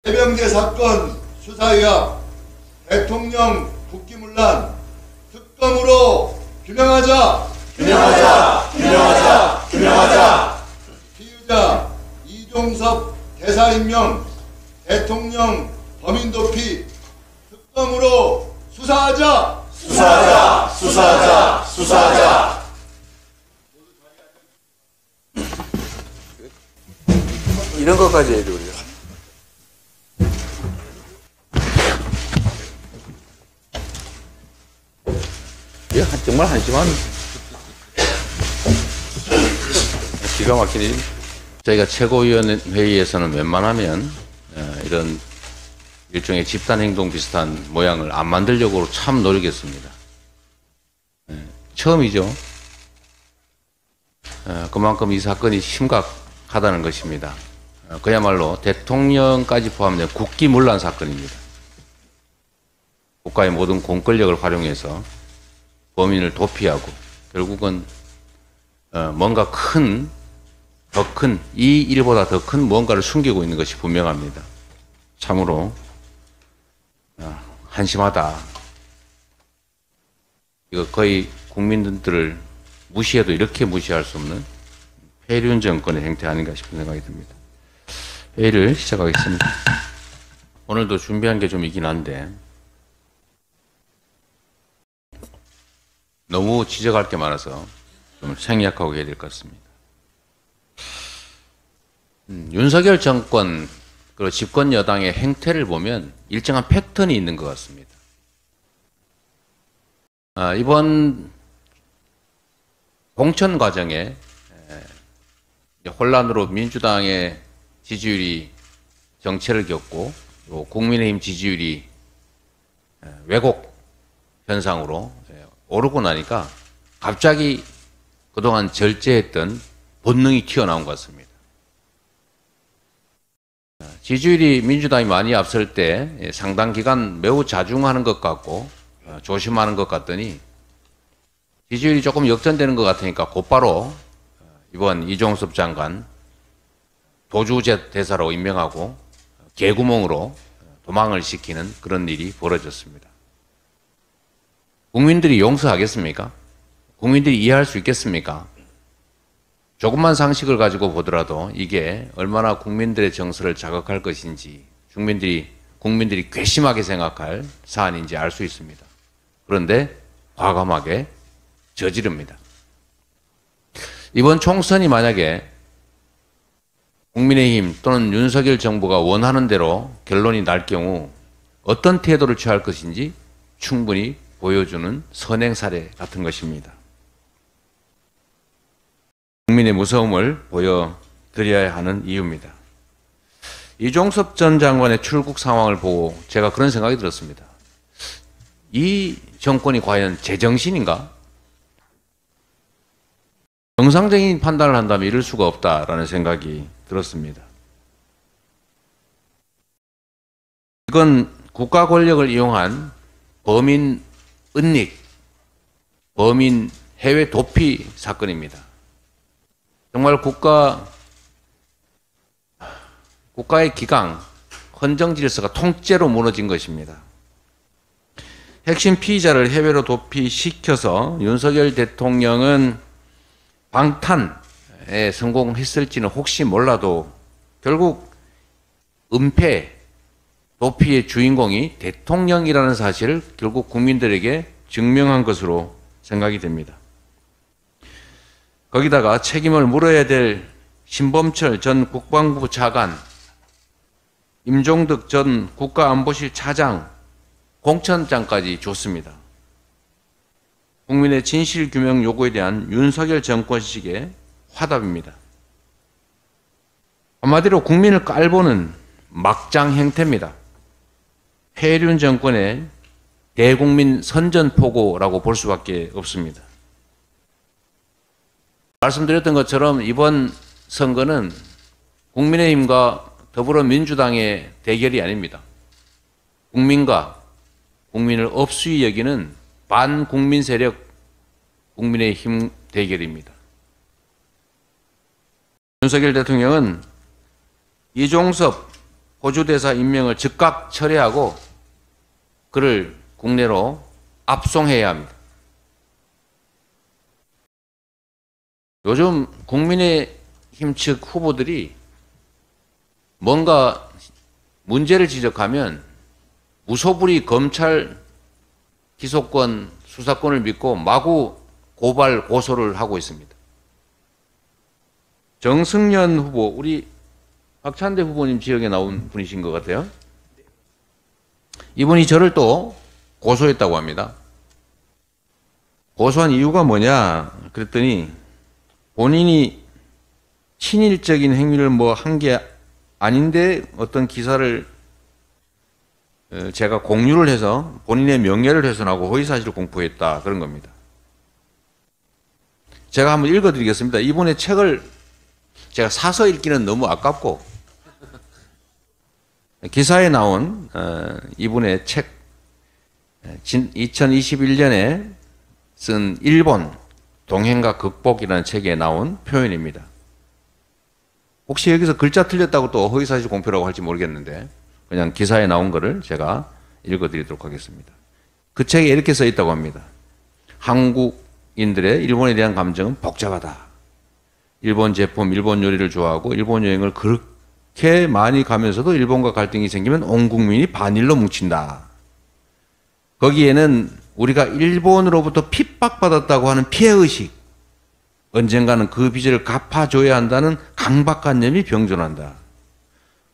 해병대 사건 수사의학 대통령 국기문란 특검으로 규명하자. 규명하자! 규명하자! 규명하자! 피의자 이종섭 대사 임명 대통령 범인 도피 특검으로 수사하자. 수사하자! 수사하자! 수사하자! 이런 것까지 해야 돼, 우리가. 정말 한심한, 기가 막히네. 저희가 최고위원회의에서는 웬만하면 이런 일종의 집단행동 비슷한 모양을 안 만들려고 참 노력했습니다. 처음이죠. 그만큼 이 사건이 심각하다는 것입니다. 그야말로 대통령까지 포함된 국기문란 사건입니다. 국가의 모든 공권력을 활용해서 범인을 도피하고 결국은 뭔가 더 큰, 이 일보다 더 큰 무언가를 숨기고 있는 것이 분명합니다. 참으로 한심하다. 이거 거의 국민들을 무시해도 이렇게 무시할 수 없는 폐륜 정권의 행태 아닌가 싶은 생각이 듭니다. 회의를 시작하겠습니다. 오늘도 준비한 게 좀 있긴 한데 너무 지적할 게 많아서 좀 생략하고 해야 될 것 같습니다. 윤석열 정권 그리고 집권 여당의 행태를 보면 일정한 패턴이 있는 것 같습니다. 이번 공천 과정에 혼란으로 민주당의 지지율이 정체를 겪고 또 국민의힘 지지율이 왜곡 현상으로 오르고 나니까 갑자기 그동안 절제했던 본능이 튀어나온 것 같습니다. 지지율이 민주당이 많이 앞설 때 상당 기간 매우 자중하는 것 같고 조심하는 것 같더니 지지율이 조금 역전되는 것 같으니까 곧바로 이번 이종섭 장관 도주대사로 임명하고 개구멍으로 도망을 시키는 그런 일이 벌어졌습니다. 국민들이 용서하겠습니까? 국민들이 이해할 수 있겠습니까? 조금만 상식을 가지고 보더라도 이게 얼마나 국민들의 정서를 자극할 것인지 국민들이 괘씸하게 생각할 사안인지 알 수 있습니다. 그런데 과감하게 저지릅니다. 이번 총선이 만약에 국민의힘 또는 윤석열 정부가 원하는 대로 결론이 날 경우 어떤 태도를 취할 것인지 충분히 보여주는 선행 사례 같은 것입니다. 국민의 무서움을 보여드려야 하는 이유입니다. 이종섭 전 장관의 출국 상황을 보고 제가 그런 생각이 들었습니다. 이 정권이 과연 제정신인가? 정상적인 판단을 한다면 이럴 수가 없다라는 생각이 들었습니다. 이건 국가 권력을 이용한 범인 은닉, 범인 해외 도피 사건입니다. 정말 국가의 기강, 헌정 질서가 통째로 무너진 것입니다. 핵심 피의자를 해외로 도피시켜서 윤석열 대통령은 방탄에 성공했을지는 혹시 몰라도 결국 은폐, 도피의 주인공이 대통령이라는 사실을 결국 국민들에게 증명한 것으로 생각이 됩니다. 거기다가 책임을 물어야 될 신범철 전 국방부 차관, 임종덕 전 국가안보실 차장 공천장까지 줬습니다. 국민의 진실규명 요구에 대한 윤석열 정권식의 화답입니다. 한마디로 국민을 깔보는 막장 행태입니다. 폐륜 정권의 대국민 선전포고라고 볼 수밖에 없습니다. 말씀드렸던 것처럼 이번 선거는 국민의힘과 더불어민주당의 대결이 아닙니다. 국민을 업수히 여기는 반국민 세력 국민의힘 대결입니다. 윤석열 대통령은 이종섭 호주 대사 임명을 즉각 철회하고 그를 국내로 압송해야 합니다. 요즘 국민의힘 측 후보들이 뭔가 문제를 지적하면 무소불위 검찰 기소권, 수사권을 믿고 마구 고발, 고소를 하고 있습니다. 정승년 후보, 우리 박찬대 후보님 지역에 나온 분이신 것 같아요. 이분이 저를 또 고소했다고 합니다. 고소한 이유가 뭐냐 그랬더니 본인이 친일적인 행위를 뭐 한 게 아닌데 어떤 기사를 제가 공유를 해서 본인의 명예를 훼손하고 허위사실을 공표했다 그런 겁니다. 제가 한번 읽어드리겠습니다. 이분의 책을 제가 사서 읽기는 너무 아깝고 기사에 나온 이분의 책 2021년에 쓴 일본 동행과 극복이라는 책에 나온 표현입니다. 혹시 여기서 글자 틀렸다고 또 허위사실 공표라고 할지 모르겠는데 그냥 기사에 나온 거를 제가 읽어드리도록 하겠습니다. 그 책에 이렇게 써 있다고 합니다. 한국인들의 일본에 대한 감정은 복잡하다. 일본 제품, 일본 요리를 좋아하고 일본 여행을 그렇게 많이 가면서도 일본과 갈등이 생기면 온 국민이 반일로 뭉친다. 거기에는 우리가 일본으로부터 핍박받았다고 하는 피해의식, 언젠가는 그 빚을 갚아줘야 한다는 강박관념이 병존한다.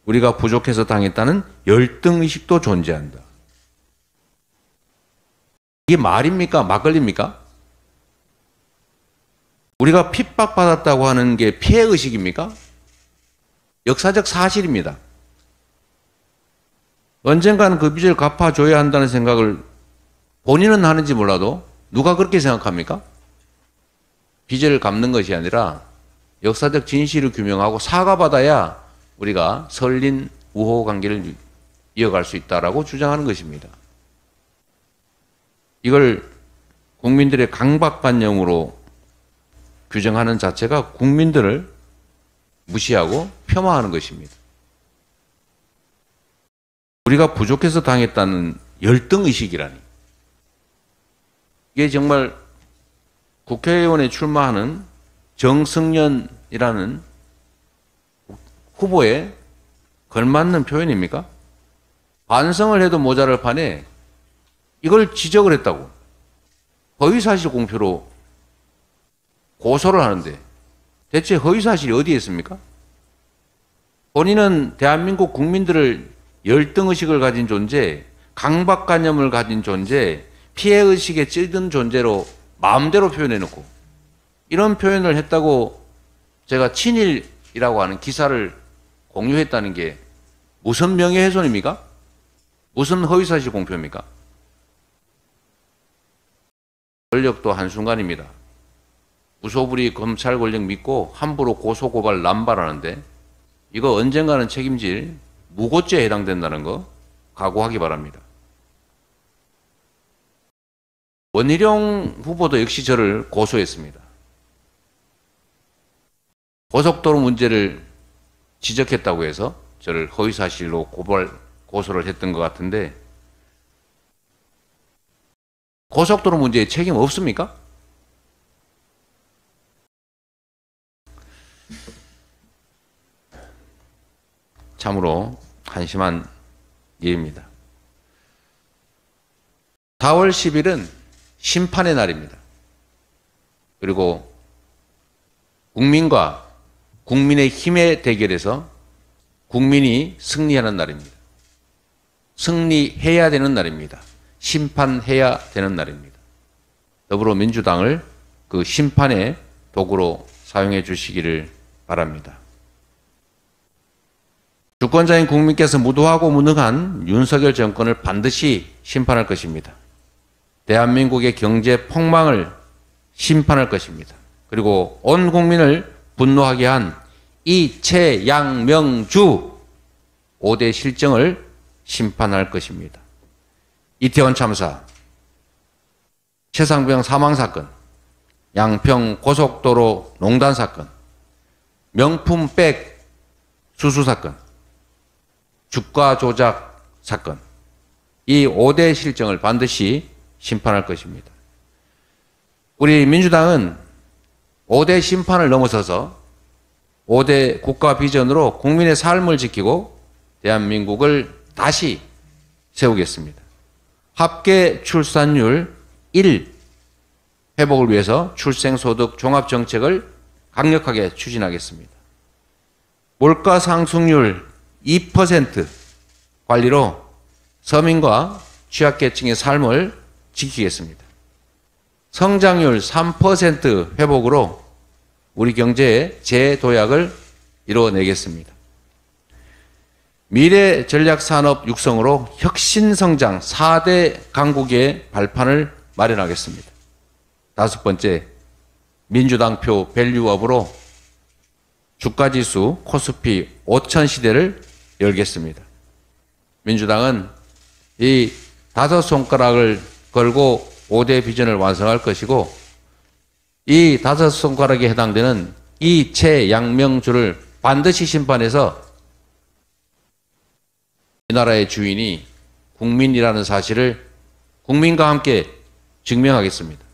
우리가 부족해서 당했다는 열등의식도 존재한다. 이게 말입니까? 막걸리입니까? 우리가 핍박받았다고 하는 게 피해의식입니까? 역사적 사실입니다. 언젠가는 그 빚을 갚아줘야 한다는 생각을 본인은 하는지 몰라도 누가 그렇게 생각합니까? 빚을 갚는 것이 아니라 역사적 진실을 규명하고 사과받아야 우리가 설린 우호 관계를 이어갈 수 있다라고 주장하는 것입니다. 이걸 국민들의 강박관념으로 규정하는 자체가 국민들을 무시하고 폄하하는 것입니다. 우리가 부족해서 당했다는 열등의식이라니. 이게 정말 국회의원에 출마하는 정승년이라는 후보에 걸맞는 표현입니까? 반성을 해도 모자랄 판에 이걸 지적을 했다고. 허위사실 공표로 고소를 하는데 대체 허위사실이 어디에 있습니까? 본인은 대한민국 국민들을 열등의식을 가진 존재, 강박관념을 가진 존재, 피해의식에 찌든 존재로 마음대로 표현해놓고 이런 표현을 했다고 제가 친일이라고 하는 기사를 공유했다는 게 무슨 명예훼손입니까? 무슨 허위사실 공표입니까? 권력도 한순간입니다. 무소불위 검찰 권력 믿고 함부로 고소고발 남발하는데 이거 언젠가는 책임질 무고죄에 해당된다는 거 각오하기 바랍니다. 원희룡 후보도 역시 저를 고소했습니다. 고속도로 문제를 지적했다고 해서 저를 허위사실로 고소를 했던 것 같은데 고속도로 문제에 책임 없습니까? 참으로 한심한 일입니다. 4월 10일은 심판의 날입니다. 그리고 국민과 국민의 힘의 대결에서 국민이 승리하는 날입니다. 승리해야 되는 날입니다. 심판해야 되는 날입니다. 더불어민주당을 그 심판의 도구로 사용해 주시기를 바랍니다. 주권자인 국민께서 무도하고 무능한 윤석열 정권을 반드시 심판할 것입니다. 대한민국의 경제 폭망을 심판할 것입니다. 그리고 온 국민을 분노하게 한 이채양명주 5대 실정을 심판할 것입니다. 이태원 참사, 최상병 사망사건, 양평 고속도로 농단 사건, 명품백 수수사건, 주가 조작 사건, 이 5대 실정을 반드시 심판할 것입니다. 우리 민주당은 5대 심판을 넘어서서 5대 국가 비전으로 국민의 삶을 지키고 대한민국을 다시 세우겠습니다. 합계 출산율 1 회복을 위해서 출생소득 종합정책을 강력하게 추진하겠습니다. 물가 상승률 2% 관리로 서민과 취약계층의 삶을 지키겠습니다. 성장률 3% 회복으로 우리 경제의 재도약을 이루어내겠습니다. 미래 전략산업 육성으로 혁신성장 4대 강국의 발판을 마련하겠습니다. 5번째, 민주당표 밸류업으로 주가지수 코스피 5000 시대를 열겠습니다. 민주당은 이 5손가락을 걸고 5대 비전을 완성할 것이고, 이 5손가락에 해당되는 이 최양명주를 반드시 심판해서 이 나라의 주인이 국민이라는 사실을 국민과 함께 증명하겠습니다.